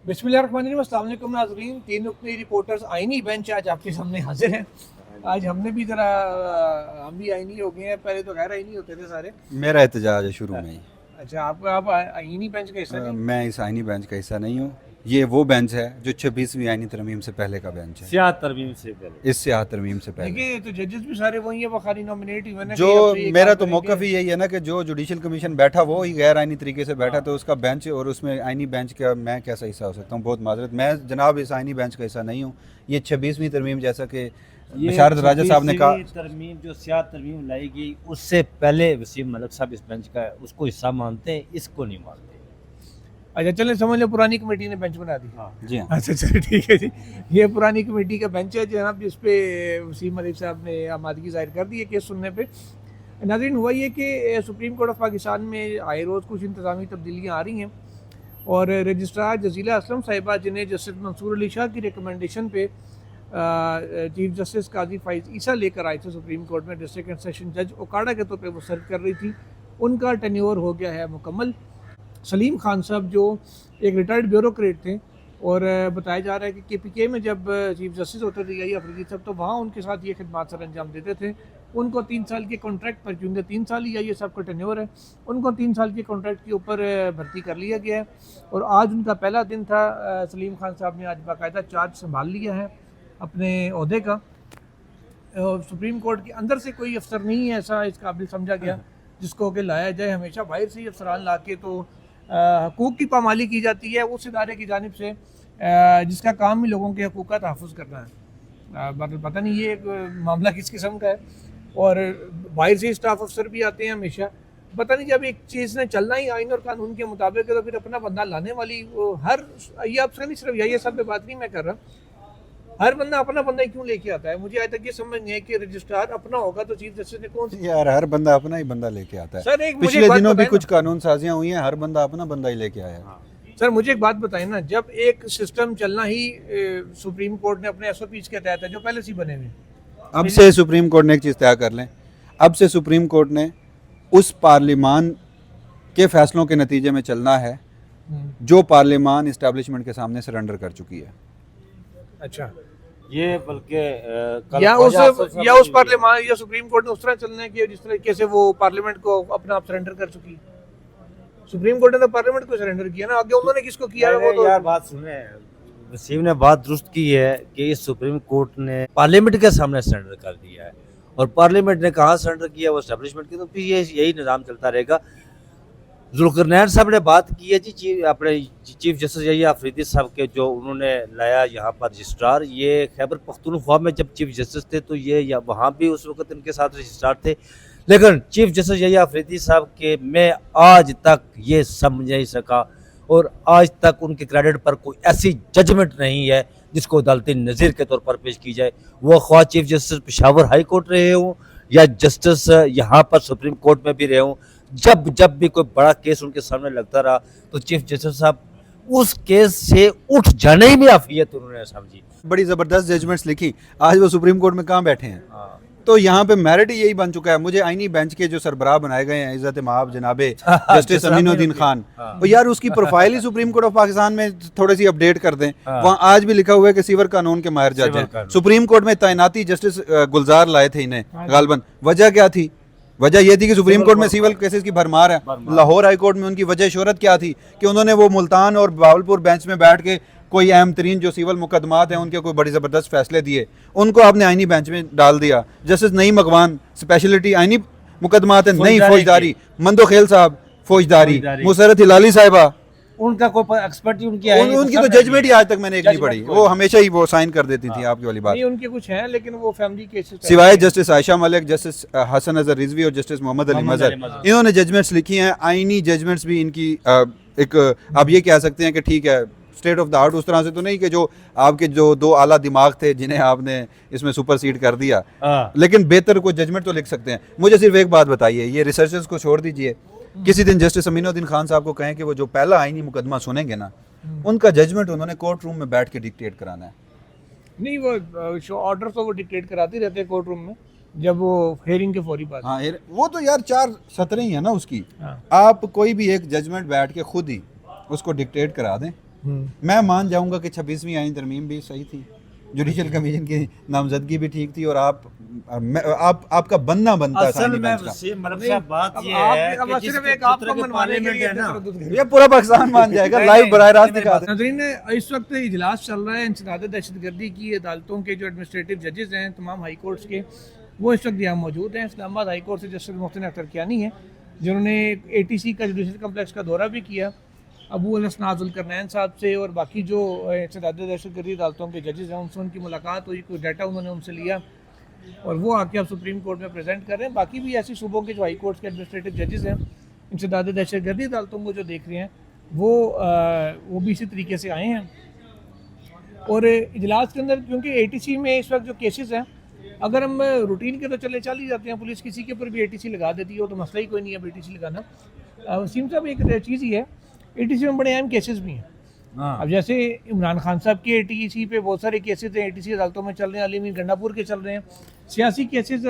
बिस्मिल्लाहिर्रहमानिर्रहीम, अस्सलाम वालेकुम नाज़रीन। तीन रुकनी रिपोर्टर्स आईनी बेंच आज आपके सामने हाजिर हैं। आज हमने भी ज़रा हम भी आईनी हो गए हैं, पहले तो गैर आईनी होते थे सारे। मेरा एहतजाज है शुरू में ही। अच्छा, आप आईनी बेंच का हिस्सा नहीं? मैं इस आइनी बेंच का हिस्सा नहीं हूँ। ये वो बेंच है जो 26वीं आइनी तरमीम से पहले का बेंच है, सियाह तरमीम से पहले। इस सियाह तरमीम से पहले। देखिए, तो जजेस भी सारे वही है, वो खाली नॉमिनेट ही हुए ना जो कि अब से ये मेरा काम तो करेंगे। मौक़िफ़ ही यही है ना कि जो जुडिशल कमीशन बैठा वो ही गैर आइनी तरीके से बैठा, तो उसका बेंच और उसमें आइनी बेंच का मैं कैसा हिस्सा हो सकता हूँ। बहुत माजरत, मैं जनाब इस आइनी बेंच का हिस्सा नहीं हूँ। ये 26वीं तरमीम, जैसा कि बशारत राजा साहब ने कहा, तरमीम जो सियाह तरमीम लाई गई उससे पहले वसीम मलिक साहब इस बेंच का उसको हिस्सा मानते हैं, इसको नहीं मानते। अच्छा, चलें समझ लो पुरानी कमेटी ने बेंच बना दी। जी हाँ, अच्छा चलो ठीक है जी। ये पुरानी कमेटी का बेंच है जनाब, जिस पे वसीम मलिक साहब ने आमादगी जाहिर कर दी है केस सुनने पे। नाज़रीन, हुआ ये कि सुप्रीम कोर्ट ऑफ पाकिस्तान में आए रोज़ कुछ इंतज़ामी तब्दीलियाँ आ रही हैं और रजिस्ट्रार जजीला असलम साहिबा, जिन्हें जस्टिस मंसूर अली शाह की रिकमेंडेशन पे चीफ जस्टिस काजी फाइज ईसा लेकर आए थे सुप्रीम कोर्ट में, डिस्ट्रिक्ट एंड सेशन जज ओकाड़ा के तौर पे वो सर्व कर रही थी, उनका टेन्योर हो गया है मुकम्मल। सलीम खान साहब जो एक रिटायर्ड ब्यूरोक्रेट थे और बताया जा रहा है कि KPK में जब चीफ जस्टिस होते थे या अफरीदी साहब, तो वहाँ उनके साथ ये खिदमत सर अंजाम देते थे। उनको 3 साल के कॉन्ट्रैक्ट पर, क्योंकि 3 साल ही ये सब का टेन्योर है, उनको 3 साल के कॉन्ट्रैक्ट के ऊपर भर्ती कर लिया गया है। और आज उनका पहला दिन था। सलीम खान साहब ने आज बाकायदा चार्ज संभाल लिया है अपने ओहदे का। सुप्रीम कोर्ट के अंदर से कोई अफसर नहीं है ऐसा इस काबिल समझा गया जिसको कि लाया जाए। हमेशा बाहर से ही अफसरान ला के तो हकूक़ की पामाली की जाती है उस इदारे की जानिब से जिसका काम ही लोगों के हकूक़ का तहफ़्फ़ुज़ करना है। पता नहीं ये एक मामला किस किस्म का है। और बाहर से स्टाफ अफसर भी आते हैं हमेशा। पता नहीं, जब एक चीज़ ने चलना ही आइन और कानून के मुताबिक है तो फिर अपना बंदा लाने वाली हर, ये अफसर नहीं सिर्फ ये सब पे बात नहीं मैं कर रहा, हर बंदा अपना बंदा ही क्यों लेके आता है। मुझे आज तक ये समझ नहीं है कि रजिस्ट्रार अपना होगा तो चीफ जस्टिस ने कौन सी। यार हर बंदा अपना ही बंदा लेके आता है। सर एक मुझे पिछले बात दिनों भी बताएं कुछ ना। कानून साजियाँ हुई हैं, हर बंदा अपना बंदा ही लेके आया है। सर मुझे एक बात बताएं ना, जब एक सिस्टम चलना ही सुप्रीम कोर्ट ने अपने SOPs के तहत है जो पहले से बने हुए हैं। अब से सुप्रीम कोर्ट ने एक चीज़ तय कर लें, अब से सुप्रीम कोर्ट ने उस पार्लिमान के फैसलों के नतीजे में चलना है जो पार्लिमान इस्टेब्लिशमेंट के सामने सरेंडर कर चुकी है। अच्छा, ये बल्कि या उस पार्लियामान या सुप्रीम कोर्ट ने उस तरह चलना है कि जिस तरीके से वो पार्लियामेंट को अपना आप सरेंडर कर चुकी है। सुप्रीम कोर्ट ने तो पार्लियामेंट को सरेंडर किया ना, आगे उन्होंने किसको किया है वो तो। यार बात सुने, वसीम ने बात दुरुस्त की है कि इस सुप्रीम कोर्ट ने पार्लियामेंट के सामने सरेंडर कर दिया है और पार्लियामेंट ने कहाँ सरेंडर किया, वो एस्टेब्लिशमेंट की, तो फिर ये यही निज़ाम चलता रहेगा। जुल्करनैन साहब ने बात की है जी अपने चीफ जस्टिस यही अफरीदी साहब के, जो उन्होंने लाया यहाँ पर रजिस्ट्रार। ये खैबर पख्तूनख्वा में जब चीफ जस्टिस थे तो ये या वहाँ भी उस वक्त इनके साथ रजिस्ट्रार थे, लेकिन चीफ जस्टिस यही अफरीदी साहब के मैं आज तक ये समझ नहीं सका और आज तक उनके क्रेडिट पर कोई ऐसी जजमेंट नहीं है जिसको अदालती नज़ीर के तौर पर पेश की जाए। वो ख्वाह chief justice Peshawar high court रहे हों या जस्टिस यहाँ पर सुप्रीम कोर्ट में भी रहे हों, जब भी कोई बड़ा केस उनके सामने लगता रहा तो चीफ जस्टिस साहब उस केस से उठ जाने ही में आफियत उन्होंने समझी। बड़ी ज़बरदस्त जजमेंट्स लिखी, आज वो सुप्रीम कोर्ट में कहाँ बैठे हैं। तो यहाँ पे मेरिट ही यही बन चुका है। मुझे आईनी बेंच के जो सरबराह बनाए गए हैं, इज़्ज़त माब जनाबे जस्टिस अमीनुद्दीन खान, तो यार उसकी profile he supreme court of Pakistan में थोड़ी सी अपडेट कर दें। वहाँ आज भी लिखा हुआ है कि सीवर कानून के माहिर जज हैं। सुप्रीम कोर्ट में तैनाती जस्टिस गुलजार लाए थे इन्हें गालबन। वजह क्या थी? वजह यह थी कि सुप्रीम कोर्ट में सिविल केसेस की भरमार है। लाहौर हाई कोर्ट में उनकी वजह शोहरत क्या थी कि उन्होंने वो मुल्तान और बावलपुर बेंच में बैठ के कोई अहम तरीन जो सिविल मुकदमात हैं उनके कोई बड़ी ज़बरदस्त फैसले दिए, उनको आपने आईनी बेंच में डाल दिया। जस्टिस नईम अकवान स्पेशलिटी आईनी मुकदमात है, नई फौजदारी, मंदो खेल साहब फौजदारी, मुसरत हिलाली साहिबा, उनका कोई एक्सपर्टी उनकी तो जजमेंट ही आज तक मैंने एक नहीं पढ़ी। वो हमेशा ही वो साइन कर देती थी। आपकी वाली बात नहीं, उनके कुछ हैं लेकिन वो फैमिली केसेस, सिवाय जस्टिस आयशा मलिक, जस्टिस हसन अजहर रिजवी और जस्टिस मोहम्मद अली मजहर, इन्होंने जजमेंट्स लिखी हैं। आईनी जजमेंट्स भी इनकी एक आप ये कह सकते हैं कि ठीक है स्टेट ऑफ द आर्ट, उस तरह से तो नहीं कि जो आपके जो दो आला दिमाग थे जिन्हें आपने इसमें सुपरसीड कर दिया, लेकिन बेहतर कोई जजमेंट तो लिख सकते हैं। मुझे सिर्फ एक बात बताइए, ये रिसर्चर्स को छोड़ दीजिए, किसी दिन जस्टिस अमीनुद्दीन खान साहब को कहें कि वो जो पहला आईनी मुकदमा सुनेंगे ना, उनका जजमेंट उन्होंने कोर्ट रूम में बैठ के डिक्टेट कराना है। नहीं, वो ऑर्डर तो वो डिक्टेट कराते रहते हैं कोर्ट रूम में जब वो हेयरिंग के फौरी बाद। हाँ, वो तो यार 4 सत्र ही है ना उसकी। हाँ। आप कोई भी एक जजमेंट बैठ के खुद ही उसको डिक्टेट करा दें मैं मान जाऊंगा कि 26वीं आईन तरमीम भी सही थी, जुडिशल कमीशन की नामजदगी भी ठीक थी, और आपका बनना बनता था असल आईनी में बेंच का। वसीम मलिक साहब बात अब ये आप- है अब कि सिर्फ जिस एक आपको तरह के मनवाने के पार्लियामेंट लिए है ना, तरद्दुद करें। ये पूरा पाकिस्तान मान जाएगा, नहीं, लाइव नहीं, बराह रास्त नहीं, दिखा दे। नाज़रीन, इस वक्त इजलास चल रहा है इंसदाद दहशतगर्दी की अदालतों के जो एडमिनिस्ट्रेटिव जजेस हैं तमाम हाई कोर्ट्स के, वो इस वक्त यहाँ मौजूद हैं। इस्लामाबाद हाई कोर्ट से जस्टिस मोहसिन अख्तर कियानी हैं, जिन्होंने ATC का जुडिशल कम्प्लेक्स का दौरा भी किया, अबू अल-हसन ज़ुल्करनैन साहब से और बाकी जो इंसदाद दहशतगर्दी अदालतों के जजेस हैं उनसे उनकी मुलाकात हुई, कोई डाटा उन्होंने उनसे लिया और वो आके अब सुप्रीम कोर्ट में प्रेजेंट कर रहे हैं। बाकी भी ऐसी सूबों के जो हाई कोर्ट्स के एडमिनिस्ट्रेटिव जजेस हैं इंसदाद दहशतगर्दी अदालतों को जो देख रहे हैं वो भी इसी तरीके से आए हैं। और इजलास के अंदर क्योंकि ATC में इस वक्त जो केसेस हैं, अगर हम रूटीन के तो चल ही जाते हैं, पुलिस किसी के ऊपर भी ATC लगा देती है, वो तो मसला ही कोई नहीं है अब ATC लगाना। वसीम साहब, एक चीज़ ही है, ATC में बड़े अहम केसेस भी हैं। अब जैसे इमरान खान साहब के ATC पे बहुत सारे केसेस हैं, ATC अदालतों में चल रहे हैं, अली मीर गंडापुर के चल रहे हैं, सियासी केसेस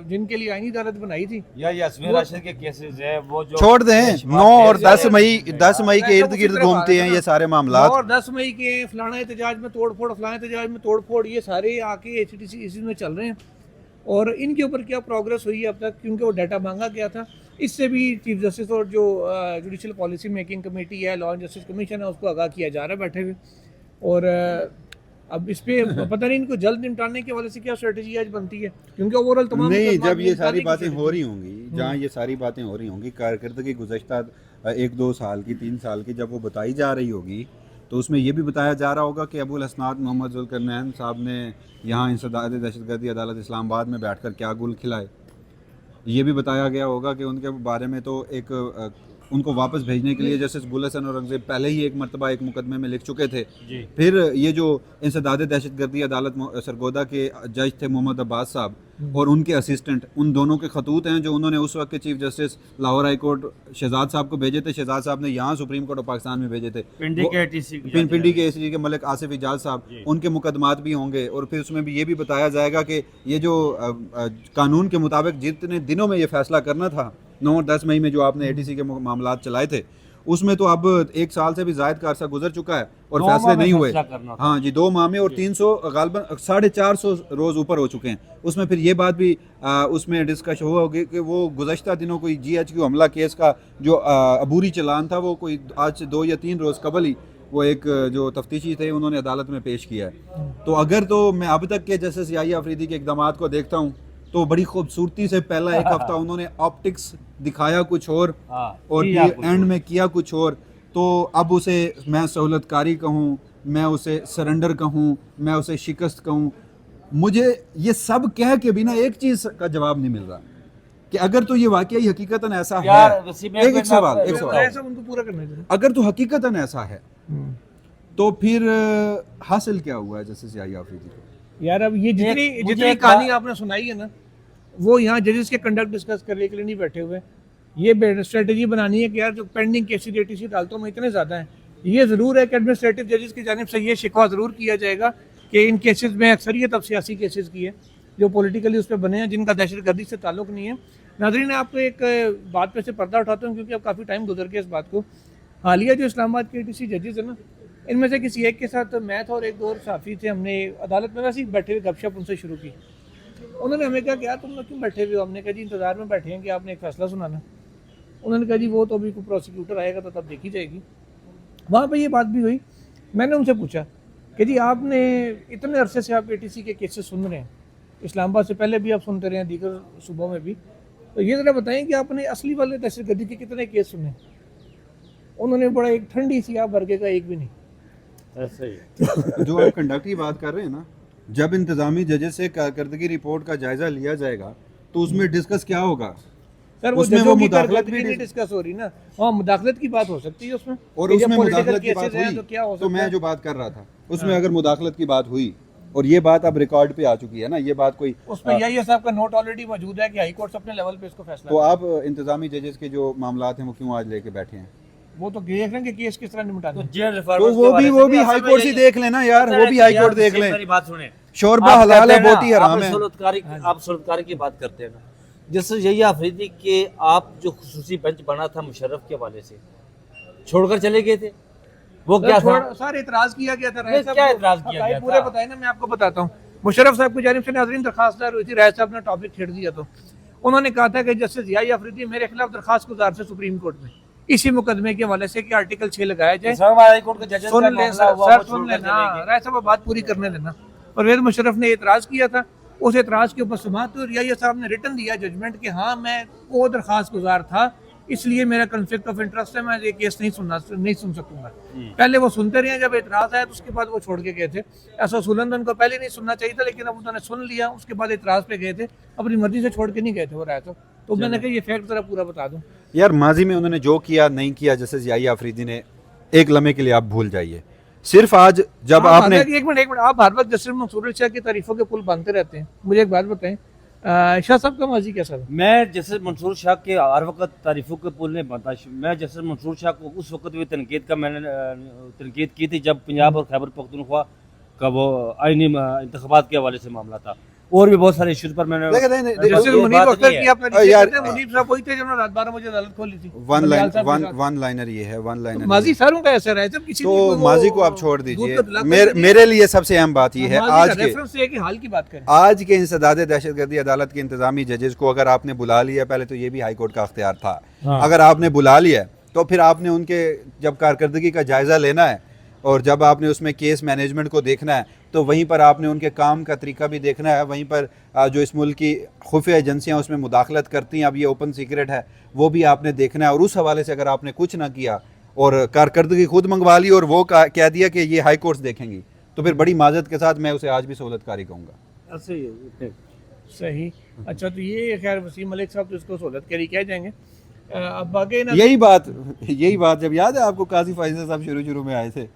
जिनके लिए आईनी अदालत बनाई थी। या यास्मीन राशिद के केसेस है वो जो छोड़ दें, 9 और 10 मई के इर्द गिर्द घूमते हैं ये सारे मामला। 9 और 10 मई के फलाना एहतजाज में तोड़फोड़, फलाना एहतजाज में तोड़फोड़, ये सारे आके ATC में चल रहे हैं और इनके ऊपर क्या प्रोग्रेस हुई है अब तक, क्योंकि वो डाटा मांगा गया था। इससे भी चीफ जस्टिस और जो जुडिशल पॉलिसी मेकिंग कमेटी है, लॉ एंड जस्टिस कमीशन है, उसको आगाह किया जा रहा है बैठे हुए। और अब इस पे पता नहीं इनको जल्द निपटाने के वाले से क्या स्ट्रेटजी आज बनती है, क्योंकि ओवरऑल तमाम नहीं, मुकदमा जब ये निपटाने सारी की बातें strategy- हो रही होंगी, जहाँ ये सारी बातें हो रही होंगी, कारकर्दगी गुज़श्ता 1-2 साल की, 3 साल की जब वो बताई जा रही होगी, तो उसमें ये भी बताया जा रहा होगा कि अबुल हसनात मोहम्मद ज़ुल्करनैन साहब ने यहाँ इंसदाद दहशतगर्दी अदालत इस्लामाबाद में बैठकर क्या गुल खिलाए। ये भी बताया गया होगा कि उनके बारे में तो उनको वापस भेजने के लिए जस्टिस बुल हसन औरंगज़ेब पहले ही एक मरतबा एक मुकदमे में लिख चुके थे। फिर ये जो इंसदाद दहशतगर्दी अदालत सरगोदा के जज थे मोहम्मद अब्बास साहब और उनके असिस्टेंट, उन दोनों के खतूत हैं जो उन्होंने उस वक्त के chief justice Lahore high court Shahzad साहब को भेजे थे। शहजाद साहब ने यहाँ सुप्रीम कोर्ट ऑफ पाकिस्तान में भेजे थे। पिंडी के ATC पिंडी के ATC के मलिक आसिफ इजाज साहब, उनके मुकदमात भी होंगे। और फिर उसमें भी ये भी बताया जाएगा कि ये जो कानून के मुताबिक जितने दिनों में ये फैसला करना था, 9 और 10 मई में जो आपने ATC के मामला चलाए थे, उसमें तो अब 1 साल से भी ज़ायद का अरसा गुजर चुका है और फैसले नहीं हुए। हाँ जी, 2 माह में और 300 गालबन 450 रोज़ ऊपर हो चुके हैं। उसमें फिर ये बात भी उसमें डिस्कस हुआ होगी कि वो गुज़श्ता दिनों कोई GHQ हमला केस का जो अबूरी चलान था, वो कोई आज से 2 या 3 रोज़ कबल ही वो एक जो तफ्तीशी थे उन्होंने अदालत में पेश किया है। तो अगर तो मैं अब तक के जस्टिस याहिया अफरीदी के इक़दामात को देखता हूँ तो बड़ी खूबसूरती से पहला एक हफ्ता उन्होंने ऑप्टिक्स दिखाया कुछ और एंड में किया कुछ और। तो अब उसे मैं सहूलतकारी कहूँ, मैं उसे सरेंडर कहूँ, मैं उसे शिकस्त कहूँ, मुझे ये सब कह के भी ना एक चीज़ का जवाब नहीं मिल रहा कि अगर तो ये वाकई हकीकतन ऐसा है। एक सवाल उनको पूरा करना चाहिए। अगर तो हकीकतन ऐसा है तो फिर हासिल क्या हुआ है जस्टिस याहिया अफरीदी को? यार अब ये जितनी कहानी आपने सुनाई है ना, वो यहाँ जजेस के कंडक्ट डिस्कस करने के लिए नहीं बैठे हुए। ये स्ट्रेटजी बनानी है कि यार जो पेंडिंग केसेस ATC अदालतों में इतने ज़्यादा हैं, ये ज़रूर है कि एडमिनिस्ट्रेटिव जजेस की जानिब से ये शिकवा ज़रूर किया जाएगा कि इन केसेस में अक्सरियत अब सियासी केसेस की है जो पॉलिटिकली उस पर बने हैं, जिनका दहशतगर्दी से ताल्लुक़ नहीं है। नाज़रीन, आपको एक बात पे से पर्दा उठाता हूँ क्योंकि अब काफ़ी टाइम गुजर गया इस बात को। हालिया जो इस्लामाबाद के ATC जजेस है ना, इनमें से किसी एक के साथ मैं था और एक दो और साथी थे, हमने अदालत में वैसे ही बैठे हुए गपशप उनसे शुरू की। उन्होंने हमें कहा कि यार तुम लोग क्यों बैठे हुए हो? हमने कहा जी इंतज़ार में बैठे हैं कि आपने एक फ़ैसला सुनाना। उन्होंने कहा जी वो तो अभी कोई प्रोसिक्यूटर आएगा तो तब देखी जाएगी। वहाँ पे ये बात भी हुई। मैंने उनसे पूछा कि जी आपने इतने अरसे से आप ATC के केसेस सुन रहे हैं, इस्लामाबाद से पहले भी आप सुनते रहे हैं, दीगर सूबों में भी, तो ये ज़रा बताएं कि आपने असली वाले दहशतगर्दी के कितने केस सुने? उन्होंने बड़ा एक ठंडी सी आप वर्गे का एक भी नहीं। ऐसे ही जो आप कंडक्ट की बात कर रहे हैं ना, जब इंतजामी जजेस से कारकर्दगी रिपोर्ट का जायजा लिया जाएगा तो उसमें डिस्कस क्या होगा? सर वो उसमें जजों की मुदाखलत कारकर्दगी नहीं डिस्कस हो रही ना। हाँ, मुदाखलत की बात हो सकती है उसमें, और कि जब उसमें political मुदाखलत की बात cases हैं हुई तो क्या हो तो सकता मैं है? जो बात कर रहा था उसमें अगर मुदाखलत की बात हुई और ये बात अब रिकॉर्ड पे आ चुकी है ना, ये बात कोई उसमें यही साहब का नोट ऑलरेडी मौजूद है कि हाई कोर्ट अपने लेवल पे इसको फैसला तो आप इंतजामी जजेस के जो मामलात हैं वो क्यों आज लेके बैठे हैं? वो तो देख रहे हैं कि केस किस तरह निपटाना है। जेल तो रिफॉर्मर्स वो भी हाई कोर्ट से देख लेना यार, वो भी हाई कोर्ट देख लें। मेरी बात सुने, शोरबा आप हलाल कहते है, हैं ना, बोटी हराम आप है। सुलतकारी की बात करते हैं ना, जैसे यही अफरीदी के आप जो खुसूसी बेंच बना था मुशर्रफ के हवाले से छोड़कर चले गए थे, वो क्या था? सर इतराज किया गया था नहीं, क्या इतराज किया गया पूरे था? बताए ना, मैं आपको बताता हूँ। मुशर्रफ साहब की जानिब से नाज़रीन दरखास्त दायर हुई थी, राय साहब ने टॉपिक छेड़ दिया। तो उन्होंने कहा था कि जस्टिस ज़िया अफरीदी मेरे खिलाफ दरखास्त गुजार से सुप्रीम कोर्ट में इसी मुकदमे के हवाले से कि आर्टिकल 6 लगाया जाए। हाई कोर्ट के जजेस सुन का ले मामला सर, हुआ, वो सुन छोड़ ले कर ना, चले गए। राय साहब बात पूरी करने देना। परवेज मुशर्रफ ने एतराज़ किया था, उस एतराज़ के ऊपर समाअत हुई और रियायत साहब ने रिटन दिया जजमेंट कि हाँ मैं वो दरखास्त गुजार था, इसलिए मेरा कन्फ्लिक्ट ऑफ इंटरेस्ट है, मैं ये केस नहीं सुन सकूंगा। पहले वो सुनते रहे, जब एतराज़ आया तो उसके बाद वो छोड़ के गए थे। ऐसा उसूलन उनको पहले नहीं सुनना चाहिए था, लेकिन अब उन्होंने सुन लिया, उसके बाद एतराज़ पे गए थे, अपनी मर्जी से छोड़ के नहीं गए थे वो राय तो मैंने कहा ये फैक्ट जरा पूरा बता दूं। यार माजी में उन्होंने जो किया नहीं किया जैसे ज़िया अफरीदी ने, एक लम्हे के लिए आप भूल जाइए। सिर्फ आज जब आपने एक मिनट आप हर वक्त जस्टिस मंसूर शाह की तारीफों के पुल बांधते रहते हैं, मुझे एक बात बताएं, शाह साहब का माजी कैसा था? मैं जस्टिस मंसूर शाह के हर वक्त तारीफों के पुल नहीं बनता। मैं जस्टिस मंसूर शाह को उस वक्त भी मैंने तनकीद की थी जब पंजाब और खैबर पख्तूनख्वा का वो आईनी इंतखाबात के हवाले से मामला था, और भी बहुत सारे इश्यूज पर मैंने जस्टिस ये मुनीब बात अख्तर नहीं की है। आप यार, मुनीब साहब वही थे जिन्होंने रात 12 बजे अदालत खोली थी। वन लाइनर ये है, वन लाइनर माजी सारों का ऐसा रहा है, जब किसी तो को माजी को आप छोड़ दीजिए। दूध का दिलासा मेरे लिए सबसे अहम बात ये है, माजी आज का के रेफरेंस है कि हाल की बात करें। आज के इंसदाद दहशतगर्दी अदालत के इंतजामी जजेस को अगर आपने बुला लिया, पहले तो ये भी हाई कोर्ट का अख्तियार था, अगर आपने बुला लिया तो फिर आपने उनके जब कारकर्दगी का जायज़ा लेना है और जब आपने उसमें केस मैनेजमेंट को देखना है तो वहीं पर आपने उनके काम का तरीका भी देखना है। वहीं पर जो इस मुल्क की खुफिया एजेंसियाँ उसमें मुदाखलत करती हैं, अब ये ओपन सीक्रेट है, वो भी आपने देखना है। और उस हवाले से अगर आपने कुछ ना किया और कारकर्दगी खुद मंगवा ली और वो कह दिया कि ये हाई कोर्ट्स देखेंगी, तो फिर बड़ी माजरत के साथ मैं उसे आज भी सहूलतकारी कहूँगा। सही। अच्छा, तो ये खैर वसीम मलिक साहब तो इसको सहूलत करी कह जाएंगे। अब आगे ना यही बात जब याद है आपको काजी फाइजल साहब शुरू में आए थे,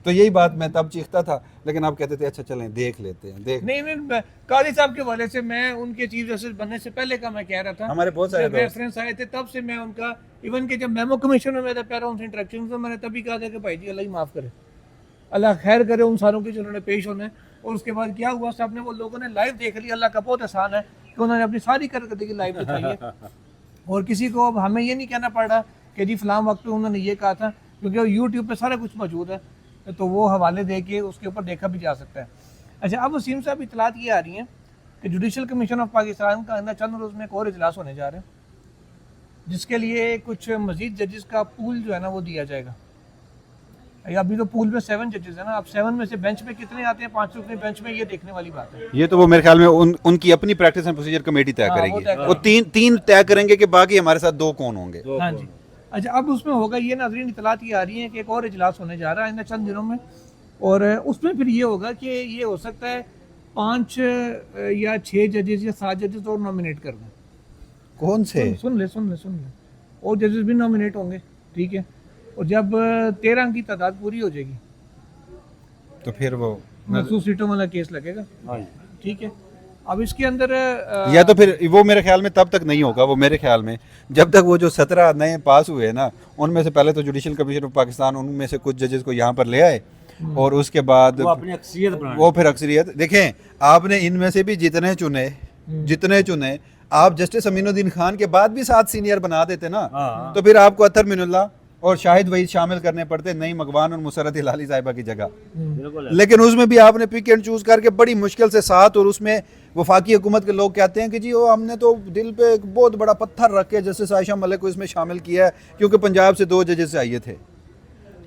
तो यही बात मैं तब चीखता था, लेकिन आप कहते थे अच्छा चलें देख लेते हैं। नहीं, काजी साहब के हवाले से मैं उनके चीफ जस्टिस बनने से पहले का मैं कह रहा था, हमारे बहुत सारे रेफरेंस आए थे, तब से मैं उनका, इवन के जब मेमो कमीशन में मैं था पहले उनसे इंटरेक्शन, तो मैंने तभी कहा था कि भाई जी अल्लाह ही माफ़ करे, अल्लाह खैर करे उन सारों की जिन्होंने पेश होना है। और उसके बाद क्या हुआ, साहब ने वो लोगों ने लाइव देख लिया, अल्लाह का बहुत एहसान है कि उन्होंने अपनी सारी कारकर्दगी लाइव दिखाई है। और किसी को अब हमें ये नहीं कहना पड़ रहा कि जी फलां वक्त पे उन्होंने ये कहा था, क्योंकि यूट्यूब पे सारा कुछ मौजूद है, तो वो हवाले दे के उसके ऊपर देखा भी जा सकता है। अच्छा, अब वसीम साहब इतलात ये आ रही हैं कि जुडिशल कमीशन ऑफ पाकिस्तान का आइंदा चंद रोज़ में एक और इजलास होने जा रहे हैं, जिसके लिए कुछ मजीद जजेस का पूल जो है ना वो दिया जाएगा। अभी तो पूल में 7 जजेस है ना, अब 7 में से बेंच पे कितने आते हैं, 5 रुकने बेंच में, ये देखने वाली बात है। ये तो वो मेरे ख्याल में उनकी अपनी प्रैक्टिस एंड प्रोसीजर कमेटी तय करेगी, वो तीन तय करेंगे कि बाकी हमारे साथ 2 कौन होंगे। हाँ जी। अच्छा, अब उसमें होगा ये, नाज़रीन इतलात ये आ रही है कि एक और इजलास होने जा रहा है आइंदा चंद दिनों में, और उसमें फिर ये होगा कि ये हो सकता है 5 या 6 जजेस या 7 जजेस और नॉमिनेट कर दें। कौन से? सुन ले और जजेस भी नॉमिनेट होंगे, ठीक है। और जब 13 की तादाद पूरी हो जाएगी तो फिर वो मखसूस सीटों वाला केस लगेगा, ठीक है। अब इसके अंदर या तो फिर वो मेरे ख्याल में तब तक नहीं होगा, वो मेरे ख्याल में जब तक वो जो 17 नए पास हुए ना, उनमें से पहले तो जुडिशल कमीशन ऑफ पाकिस्तान उनमें से कुछ जजेस को यहाँ पर ले आए, और उसके बाद वो फिर अक्सरियत देखें। आपने इनमें से भी जितने चुने आप जस्टिस अमीनुद्दीन खान के बाद भी 7 सीनियर बना देते ना, तो फिर आपको अतर मिनुल्लाह और शाहिद वहीद शामिल करने पड़ते, नई मगवान और मुसरत हिलाली साहिबा की जगह। लेकिन उसमें भी आपने पिक एंड चूज करके बड़ी मुश्किल से 7, और उसमें वफाकी हुकूमत के लोग कहते हैं कि जी वो हमने तो दिल पे एक बहुत बड़ा पत्थर रख के जस्टिस आयशा मलिक को इसमें शामिल किया है क्योंकि पंजाब से 2 जजेस आए थे।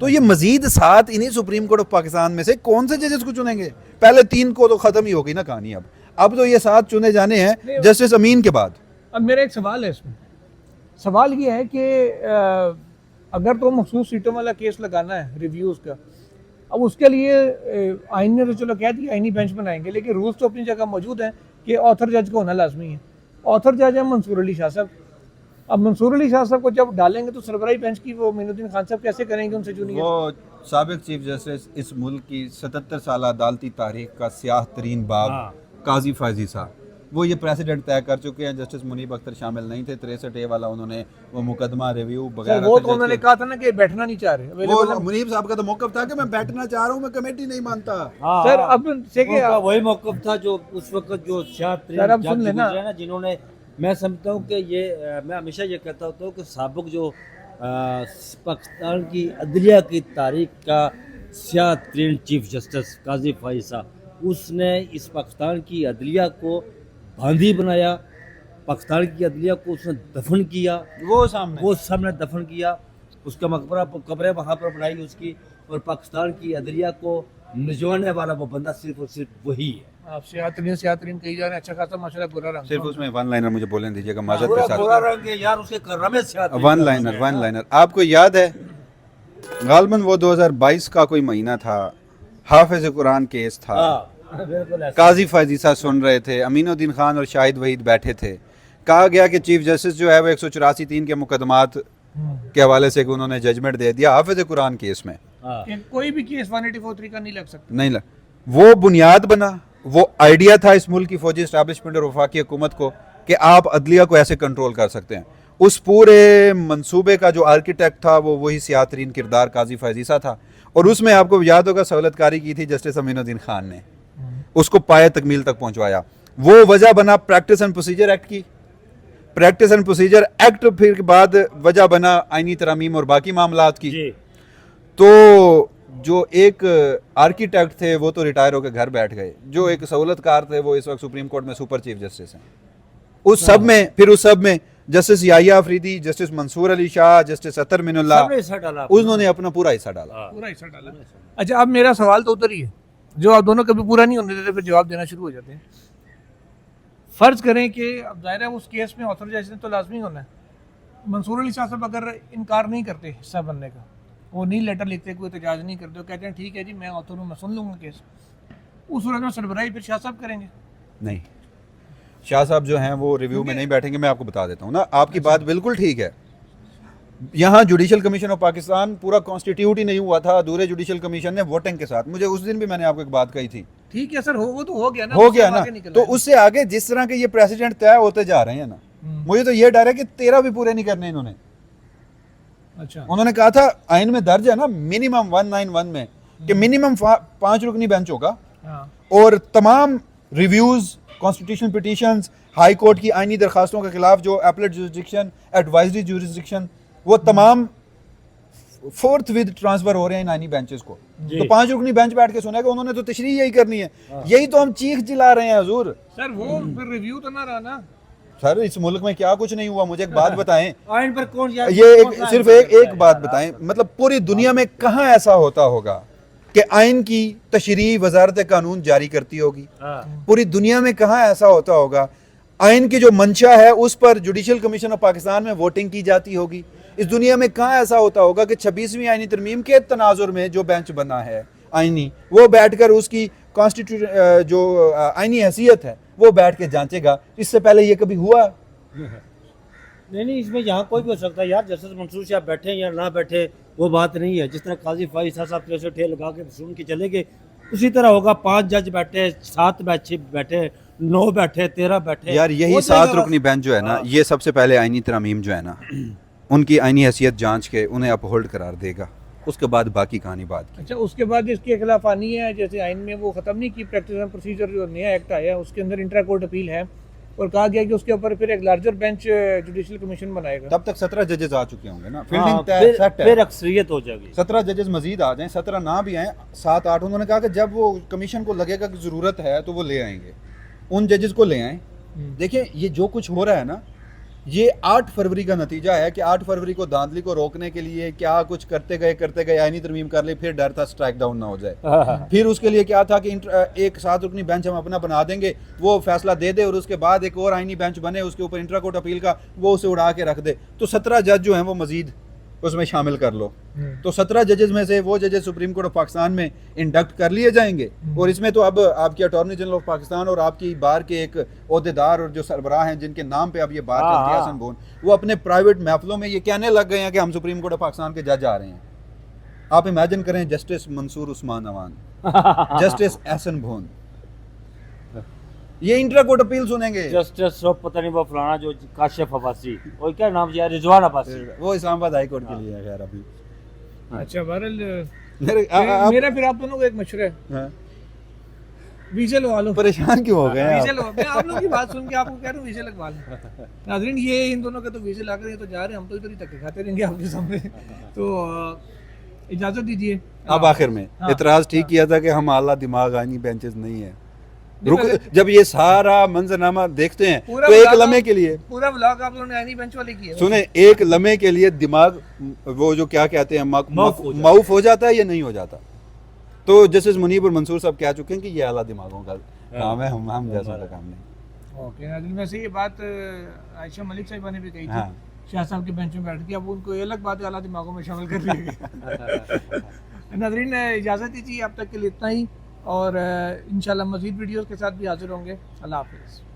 तो ये मजीद 7 इन्हीं सुप्रीम कोर्ट ऑफ पाकिस्तान में से कौन से जजेस को चुनेंगे? पहले 3 को तो खत्म ही होगी ना कहानी। अब तो ये 7 चुने जाने हैं जस्टिस अमीन के बाद। अब मेरा एक सवाल है इसमें, सवाल ये है कि अगर तो मखसूस सीटों वाला केस लगाना है रिव्यूज़ का, अब उसके लिए आइन ने तो चलो कह दिया आइनी बेंच बनाएंगे, लेकिन रूल्स तो अपनी जगह मौजूद हैं कि ऑथर जज को होना लाजमी है। ऑथर जज है मंसूर अली शाह साहब। अब मंसूर अली शाह साहब को जब डालेंगे तो सरबराही बेंच की वो मोइनुद्दीन खान साहब कैसे करेंगे उनसे जूनियर? वो साबिक चीफ जस्टिस, इस मुल्क की 77 साल अदालती तारीख का स्याह तरीन बाब काजी फायजी साहब, वो ये प्रेसिडेंट तय कर चुके हैं। जस्टिस मुनीब अख्तर शामिल नहीं थे, 63A वाला उन्होंने वो मुकदमा रिव्यू वगैरह, वो तो उन्होंने कहा था ना कि बैठना नहीं चाह रहे। वो मुनीब साहब का तो मौक़िफ़ था कि मैं बैठना चाह रहा हूँ, मैं कमेटी नहीं मानता। सर अब से वही मौक़िफ़ था जो उस वक्त जो जिन्होंने, मैं समझता हूँ कि ये, मैं हमेशा ये कहता होता हूँ कि साबिक जो पाकिस्तान की अदलिया की तारीख का स्याह तरीन चीफ जस्टिस काजी फाइसा, उसने इस पाकिस्तान की अदलिया को बांदी बनाया, पाकिस्तान की अदलिया को उसने दफन किया, वो सामने दफन किया, उसका मकबरा कब्रें वहाँ पर बनाई उसकी, और पाकिस्तान की अदलिया को निजवाने वाला वो बंदा सिर्फ और सिर्फ वही है। आप सियातरीन कही जा रहे हैं, अच्छा खासा माशाल्लाह बुरा रंग सिर्फ उसमें वन लाइनर मुझे बोलने दीजिएगा माजरत पूरा के साथ। पूरा रंग है यार, उसके करमे से वन लाइनर आपको याद है गालबन वो 2022 का कोई महीना था, हाफिज कुरान केस था, बिल्कुल ऐसा। काजी फायजीसा सुन रहे थे, अमीनुद्दीन खान और शाहिद वहीद बैठे थे, कहा गया कि चीफ जस्टिस जो है वो 184(3) के मुकदमात के हवाले से उन्होंने जजमेंट दे दिया हाफिज कुरान केस में। कि कोई भी केस 184(3) का नहीं लग सकता। नहीं लग, वो बुनियाद बना, वो आइडिया था इस मुल्क की फौजी इस्टेब्लिशमेंट और वफाकी हुकूमत को कि आप अदलिया को ऐसे कंट्रोल कर सकते हैं। उस पूरे मंसूबे का जो आर्किटेक्ट था वो वही सियातरीन किरदार काजी फायजीसा था, और उसमें आपको याद होगा सहूलतकारी की थी जस्टिस अमीनुद्दीन खान ने, उसको पाए तकमील तक पहुंचवाया। वो वजह बना प्रैक्टिस एंड प्रोसीजर एक्ट की, प्रैक्टिस एंड प्रोसीजर एक्ट फिर के बाद वजह बना आईनी तरामीम और बाकी मामलात की। तो जो एक आर्किटेक्ट थे वो तो रिटायर होकर घर बैठ गए, जो एक सहूलतकार थे वो इस वक्त सुप्रीम कोर्ट में सुपर चीफ जस्टिस हैं। उस सब में justice Yahya Afridi, justice Mansoor Ali Shah, justice Athar Minallah, उन्होंने अपना पूरा हिस्सा डाला। पूरा हिस्सा डाला। अच्छा, अब मेरा सवाल तो उधर ही है, जो आप दोनों कभी पूरा नहीं होने देते फिर जवाब देना शुरू हो जाते हैं। फर्ज करें कि अब जाहिर है उस केस में ऑथराइजेशन तो लाजमी होना है। मंसूर अली शाह साहब अगर इनकार नहीं करते हिस्सा बनने का, वो नहीं लेटर लिखते, कोई एहतजाज नहीं करते, वो कहते हैं ठीक है जी मैं ऑथर हूँ, मैं सुन लूँगा केस, उस सूरत में सरबराही फिर शाह साहब करेंगे? नहीं, शाह साहब जो हैं वो रिव्यू में नहीं बैठेंगे। मैं आपको बता देता हूँ ना, आपकी बात बिल्कुल ठीक है। यहाँ जुडिशल कमीशन ऑफ पाकिस्तान पूरा कॉन्स्टिट्यूट ही नहीं हुआ था, अधूरे जुडिशल कमीशन ने वोटिंग के साथ। मुझे उस दिन भी मैंने आपको एक बात कही थी। ठीक है सर, वो तो हो गया ना, हो गया ना, तो उससे आगे जिस तरह के ये प्रेसिडेंट तय होते जा रहे हैं ना, मुझे तो ये डर है कि 13 भी पूरे नहीं करने इन्होंने। अच्छा, उन्होंने कहा था आइन में दर्ज है ना मिनिमम 191 में कि मिनिमम 5 रुकनी बेंच होगा, और तमाम reviews, constitutional petitions, high court की आईनी दरखास्तों के खिलाफ जो एपलेट जुरिस्डिक्शन, एडवाइजरी जुरिस्डिक्शन, वो तमाम फोर्थ विद ट्रांसफर हो रहे हैं इन आईनी बेंचेस को। तो 5 रुकनी बेंच बैठ के सुनेगा, उन्होंने तो तशरीह यही करनी है। यही तो हम चीख चिल्ला रहे हैं हुजूर। सर वो फिर रिव्यू तो ना रहा ना सर, इस मुल्क में क्या कुछ नहीं हुआ। मुझे एक बात बताएं, आइन पर कौन सिर्फ एक बात बताएं, मतलब पूरी दुनिया में कहाँ ऐसा होता होगा कि आइन की तशरीह वजारत कानून जारी करती होगी? पूरी दुनिया में कहाँ ऐसा होता होगा आइन की जो मंशा है उस पर जुडिशल कमीशन ऑफ पाकिस्तान में वोटिंग की जाती होगी? इस दुनिया में कहाँ ऐसा होता होगा कि 26वीं आईनी तरमीम के तनाजुर में जो बेंच बना है आईनी, वो बैठकर उसकी कॉन्स्टिट्यूट जो आईनी हैसियत है वो बैठ के जांचेगा? इससे पहले ये कभी हुआ? नहीं, इसमें यहाँ कोई भी हो सकता है यार। जस्टिस मंसूर साहब बैठे या ना बैठे वो बात नहीं है। जिस तरह काजी फाइसा साहब जैसे ठेल लगा के सुन के चले गए, उसी तरह होगा। 5 जज बैठे, 7 बैठे, 9 बैठे, 13 बैठे। यार यही 7 रुकनी बेंच जो है ना, ये सबसे पहले आईनी तरमीम जो है ना उनकी आईनी हैसियत जांच के उन्हें अपहोल्ड करार देगा, उसके बाद बाकी कहानी बात की। अच्छा, उसके बाद इसके खिलाफ आनी है, जैसे आइन में वो ख़त्म नहीं की प्रैक्टिस एंड प्रोसीजर, जो नया एक्ट आया उसके अंदर इंट्रा कोर्ट अपील है, और कहा गया कि उसके ऊपर फिर एक लार्जर बेंच जुडिशल कमीशन बनाएगा। तब तक 17 जजेस आ चुके होंगे ना, फिर अक्सरियत हो जाएगी। 17 जजेस मजीद आ जाएं, 17 ना भी आए, 7-8। उन्होंने कहा कि जब वो कमीशन को लगेगा कि ज़रूरत है तो वो ले आएंगे, उन जजेस को ले आएँ। देखिए ये जो कुछ हो रहा है ना, ये 8 फरवरी का नतीजा है कि 8 फरवरी को धांधली को रोकने के लिए क्या कुछ करते गए आईनी तरमीम कर ले, फिर डर था स्ट्राइक डाउन ना हो जाए। फिर उसके लिए क्या था कि एक 7 रुकनी बेंच हम अपना बना देंगे, वो फैसला दे दे, और उसके बाद एक और आईनी बेंच बने उसके ऊपर इंट्रा कोर्ट अपील का, वो उसे उड़ा के रख दे। तो 17 जज जो हैं वो मजीद उसमें शामिल कर लो। तो 17 जजेस में से वो जजेस सुप्रीम कोर्ट ऑफ पाकिस्तान में इंडक्ट कर लिए जाएंगे, और इसमें तो अब आपकी अटॉर्नी जनरल ऑफ पाकिस्तान और आपकी बार के एक ओहदेदार और जो सरबराह हैं जिनके नाम पे अब ये बात चलती है, हसन बोन, वो अपने प्राइवेट महफिलों में ये कहने लग गए हैं कि हम सुप्रीम कोर्ट ऑफ पाकिस्तान के जज आ रहे हैं। आप इमेजिन करें, जस्टिस मंसूर उस्मान अवान, जस्टिस एहसन बोन, ये इंट्रा कोर्ट अपील सुनेंगे। जस्टिस पता नहीं वो फलाना जो काशिफ अब्बासी, वो क्या नाम यार, रिजवान अब्बासी, वो इस्लामाबाद हाई कोर्ट के लिए है। खैर अभी अच्छा, बहरहाल मेरा मेरा फिर आप दोनों को एक मशवरा है। वीजे लगवा लो, परेशान क्यों हो गए हैं वीजे आप? लगवा, मैं आप लोगों की बात सुन के आपको कह रहा हूँ वीजे लगवा लो। नाज़रीन ये इन दोनों के तो वीजे लग रहे हैं, तो जा रहे हैं, हम तो इधर ही धक्के खाते रहेंगे आपके सामने। तो इजाज़त दीजिए। अब आखिर में हाँ। इतराज ठीक किया था कि हम आला दिमाग आईनी बेंचेस नहीं है। नहीं, रुक, जब ये सारा मंजरनामा देखते हैं पूरा तो एक ब्लॉग लम्हे आप- के लिए पूरा ब्लॉग आप लोगों ने आईनी बेंच वाले की है। सुने, एक लम्हे के लिए दिमाग वो जो क्या कहते हैं माउफ हो जाता है या नहीं हो जाता। तो जस्टिस मुनीब और मंसूर साहब कह चुके हैं कि ये आला दिमागों का काम है, हम जैसा का काम नहीं। ओके नाज़रीन, वैसे ये बात आयशा मलिक साहिबा ने भी कही थी हाँ। शाह साहब के बेंच में बैठ के, अब उनको ये अलग बात है आला दिमागों में शामिल कर लिया गया। नाज़रीन इजाज़त दीजिए, अब तक के लिए इतना ही, और इंशाल्लाह मज़ीद वीडियोस के साथ भी हाजिर होंगे। अल्लाह हाफ़िज़।